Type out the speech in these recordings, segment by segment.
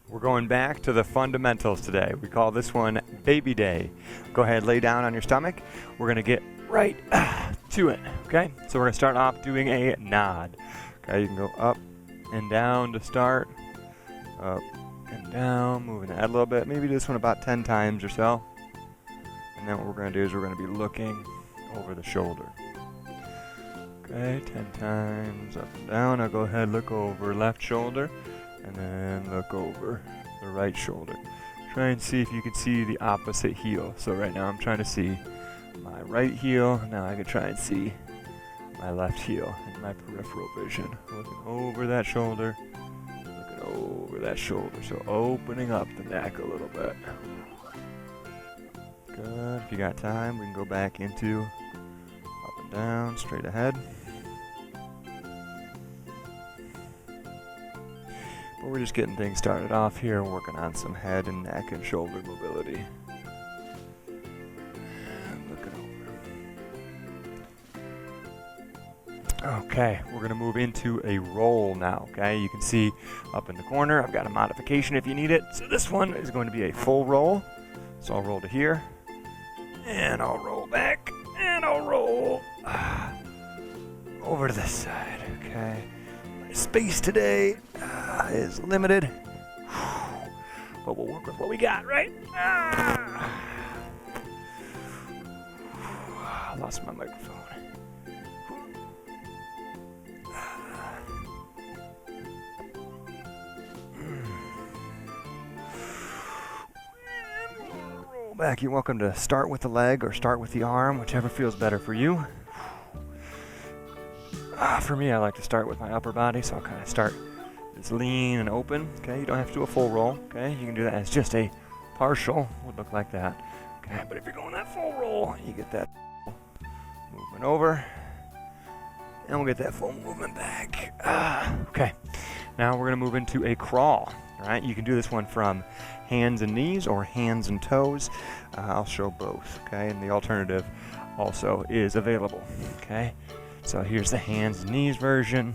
We're going back to the fundamentals today. We call this one Baby Day. Go ahead, lay down on your stomach. We're going to get right to it, okay? So we're going to start off doing a nod. Okay, you can go up and down to start. Up and down, moving the head a little bit. Maybe this one about 10 times or so. And then what we're going to do is we're going to be looking over the shoulder. Okay, 10 times up and down. Now go ahead, look over left shoulder. And then look over the right shoulder. Try and see if you can see the opposite heel. So right now I'm trying to see my right heel. Now I can try and see my left heel in my peripheral vision. Looking over that shoulder. Looking over that shoulder. So opening up the neck a little bit. Good. If you got time, we can go back into up and down, straight ahead. But we're just getting things started off here, working on some head and neck and shoulder mobility. And looking over. Okay, we're going to move into a roll now, okay? You can see up in the corner, I've got a modification if you need it. So this one is going to be a full roll. So I'll roll to here, and I'll roll back, and I'll roll over to this side, okay? My space today is limited, but we'll work with what we got, right? I lost my microphone. Roll back. You're welcome to start with the leg or start with the arm, whichever feels better for you. For me, I like to start with my upper body, so I'll kind of start this lean and open. Okay, you don't have to do a full roll. Okay, you can do that as just a partial. Would look like that. Okay, but if you're going that full roll, you get that movement over, and we'll get that full movement back. Okay, now we're gonna move into a crawl. All right, you can do this one from hands and knees or hands and toes. I'll show both. Okay, and the alternative also is available. Okay. So here's the hands and knees version.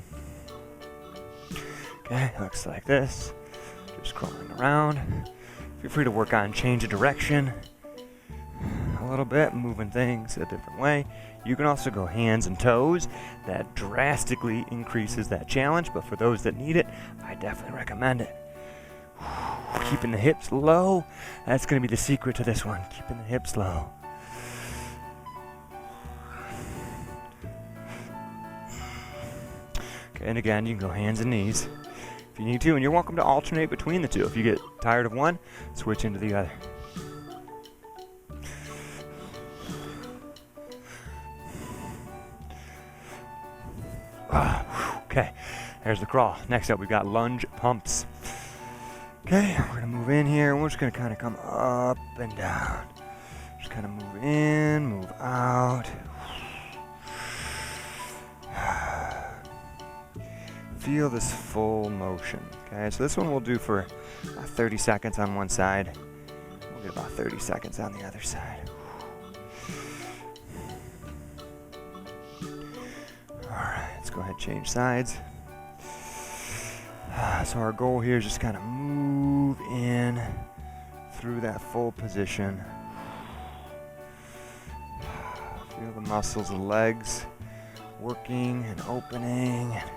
Okay, looks like this. Just crawling around. Feel free to work on change of direction a little bit, moving things a different way. You can also go hands and toes. That drastically increases that challenge, but for those that need it, I definitely recommend it. Keeping the hips low. That's going to be the secret to this one. Keeping the hips low. And again, you can go hands and knees if you need to, and you're welcome to alternate between the two. If you get tired of one, switch into the other. Okay, there's the crawl. Next up, we've got lunge pumps. Okay, we're gonna move in here, and we're just gonna kind of come up and down. Just kind of move in, move out. Feel this full motion. Okay, so this one we'll do for 30 seconds on one side. We'll get about 30 seconds on the other side. Alright, let's go ahead and change sides. So our goal here is just kind of move in through that full position. Feel the muscles of the legs working and opening and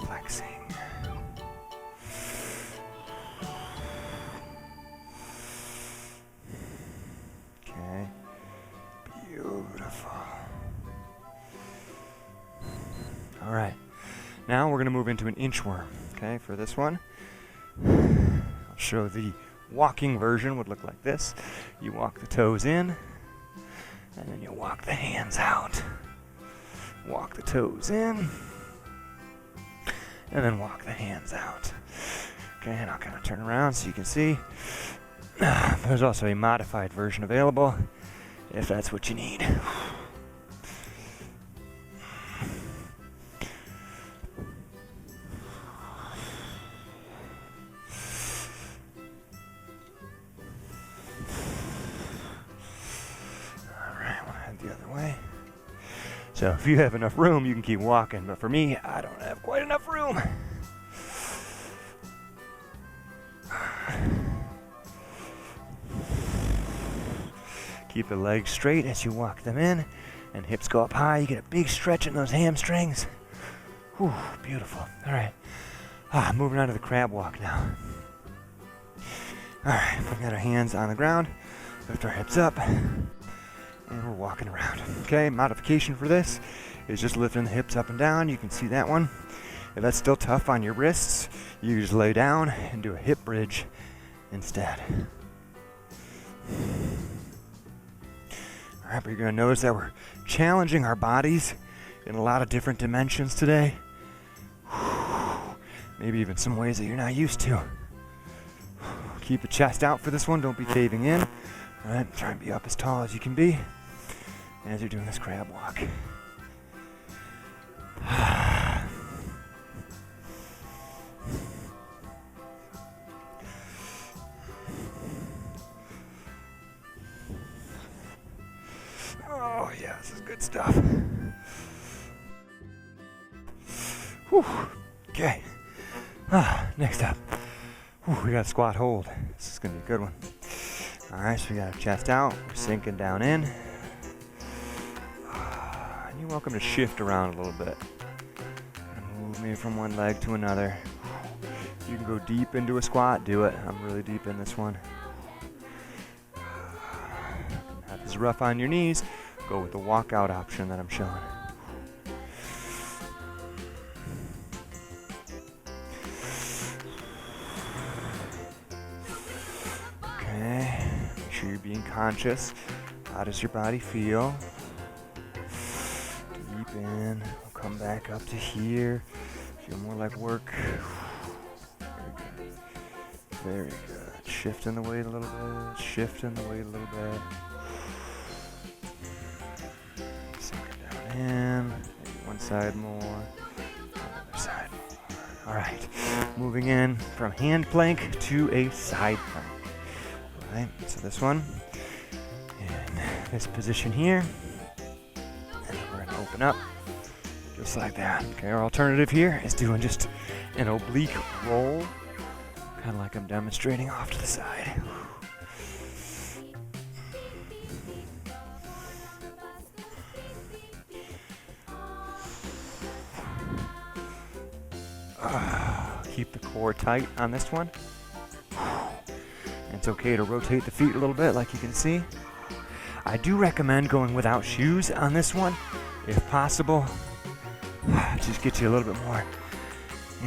flexing. Okay. Beautiful. All right. Now we're going to move into an inchworm. Okay, for this one, I'll show the walking version would look like this. You walk the toes in, and then you walk the hands out. Walk the toes in, and then walk the hands out. Okay, and I'll kind of turn around so you can see. There's also a modified version available if that's what you need. Alright, we'll head the other way. So if you have enough room, you can keep walking. But for me, I don't have quite enough room. Keep the legs straight as you walk them in, and hips go up high. You get a big stretch in those hamstrings. Whew, beautiful. All right. Moving on to the crab walk now. All right, we've got our hands on the ground, lift our hips up, and we're walking around. Okay, modification for this is just lifting the hips up and down. You can see that one. If that's still tough on your wrists, you just lay down and do a hip bridge instead. All right, but you're gonna notice that we're challenging our bodies in a lot of different dimensions today. Maybe even some ways that you're not used to. Keep the chest out for this one. Don't be caving in. All right, try and be up as tall as you can be as you're doing this crab walk. Oh yeah, this is good stuff. Whew. Okay. Next up, we got a squat hold. This is gonna be a good one. All right, so we got our chest out. We're sinking down in. And you're welcome to shift around a little bit. Move me from one leg to another. You can go deep into a squat. Do it. I'm really deep in this one. If this is rough on your knees, go with the walkout option that I'm showing. Okay, make sure you're being conscious. How does your body feel? Deep in, we'll come back up to here. Feel more like work. Very good. Very good. Shifting the weight a little bit. Shifting the weight a little bit. And maybe one side more, other side more. All right, moving in from hand plank to a side plank. All right, so this one in this position here, and we're gonna open up just like that. Okay, our alternative here is doing just an oblique roll, kind of like I'm demonstrating off to the side. Keep the core tight on this one. It's okay to rotate the feet a little bit, like you can see. I do recommend going without shoes on this one, if possible. Just get you a little bit more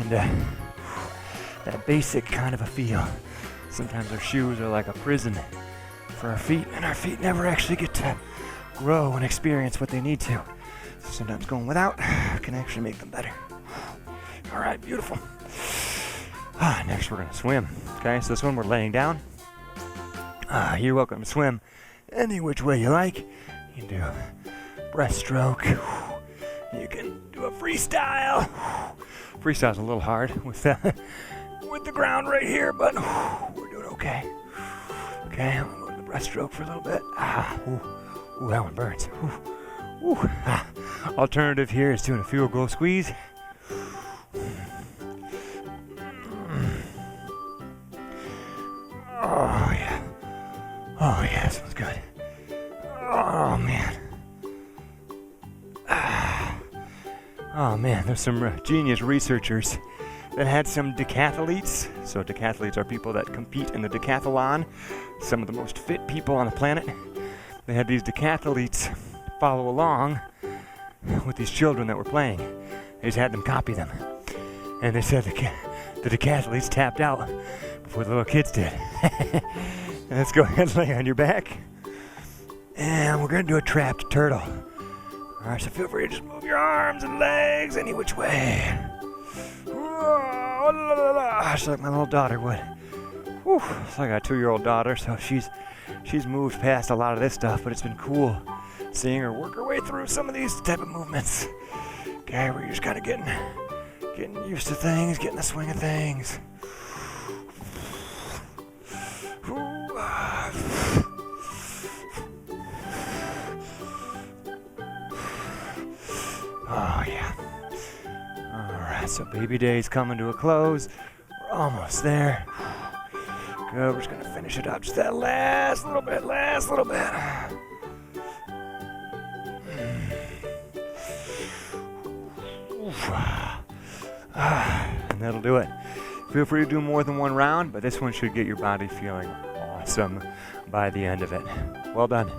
into that basic kind of a feel. Sometimes our shoes are like a prison for our feet, and our feet never actually get to grow and experience what they need to. So sometimes going without can actually make them better. All right, beautiful. Next we're gonna swim. Okay, so this one we're laying down. You're welcome to swim any which way you like. You can do breaststroke. You can do a freestyle. Freestyle's a little hard with the ground right here, but we're doing okay. Okay, I'm gonna go to the breaststroke for a little bit. Ooh, that one burns. Alternative here is doing a field goal squeeze. Oh yeah. Oh yeah, this one's good. Oh man. Oh man, there's some genius researchers that had some decathletes. So decathletes are people that compete in the decathlon. Some of the most fit people on the planet. They had these decathletes follow along with these children that were playing. They just had them copy them. And they said the decathletes tapped out before the little kids did. Let's go ahead and lay on your back. And we're going to do a trapped turtle. All right, so feel free to just move your arms and legs any which way. Just like my little daughter would. Whew. So I got a 2-year-old daughter, so she's moved past a lot of this stuff, but it's been cool seeing her work her way through some of these type of movements. Okay, we're just kind of getting used to things, getting the swing of things. Oh yeah. Alright, so baby day's coming to a close. We're almost there. Good, we're just gonna finish it up just that last little bit. And that'll do it. Feel free to do more than one round, but this one should get your body feeling awesome by the end of it. Well done.